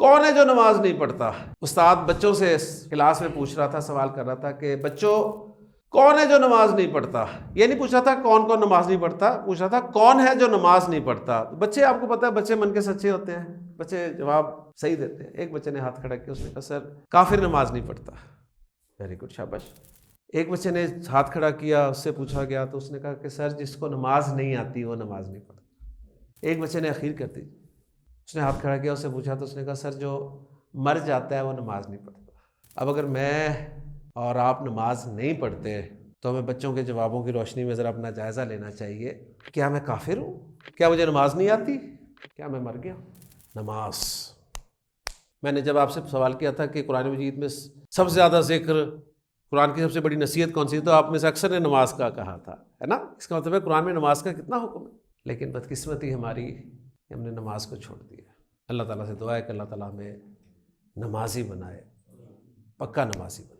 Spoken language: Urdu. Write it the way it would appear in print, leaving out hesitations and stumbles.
کون ہے جو نماز نہیں پڑھتا؟ استاد بچوں سے کلاس میں پوچھ رہا تھا، سوال کر رہا تھا کہ بچوں کون ہے جو نماز نہیں پڑھتا؟ یہ نہیں پوچھ رہا تھا کون کون نماز نہیں پڑھتا، پوچھ رہا تھا کون ہے جو نماز نہیں پڑھتا۔ بچے، آپ کو پتہ ہے بچے من کے سچے ہوتے ہیں، بچے جواب صحیح دیتے ہیں۔ ایک بچے نے ہاتھ کھڑا کیا، اس نے کہا سر کافر نماز نہیں پڑھتا۔ ویری گڈ، شاباش۔ ایک بچے نے ہاتھ کھڑا کیا، اس سے پوچھا گیا تو اس نے کہا کہ سر جس کو نماز نہیں آتی وہ نماز نہیں پڑھتا۔ ایک بچے نے اخیر کر دی، اس نے ہاتھ کھڑا کیا، اس سے پوچھا تو اس نے کہا سر جو مر جاتا ہے وہ نماز نہیں پڑھتا۔ اب اگر میں اور آپ نماز نہیں پڑھتے تو ہمیں بچوں کے جوابوں کی روشنی میں ذرا اپنا جائزہ لینا چاہیے، کیا میں کافر ہوں؟ کیا مجھے نماز نہیں آتی؟ کیا میں مر گیا؟ نماز، میں نے جب آپ سے سوال کیا تھا کہ قرآن مجید میں سب سے زیادہ ذکر، قرآن کی سب سے بڑی نصیحت کون سی ہے، تو آپ میں سے اکثر نے نماز کا کہا تھا، ہے نا؟ اس کا مطلب ہے قرآن میں نماز کا کتنا حکم ہے، لیکن بدقسمتی ہماری کہ ہم نے نماز کو چھوڑ دیا۔ اللہ تعالیٰ سے دعا ہے کہ اللہ تعالیٰ ہمیں نمازی بنائے، پکا نمازی بنائے۔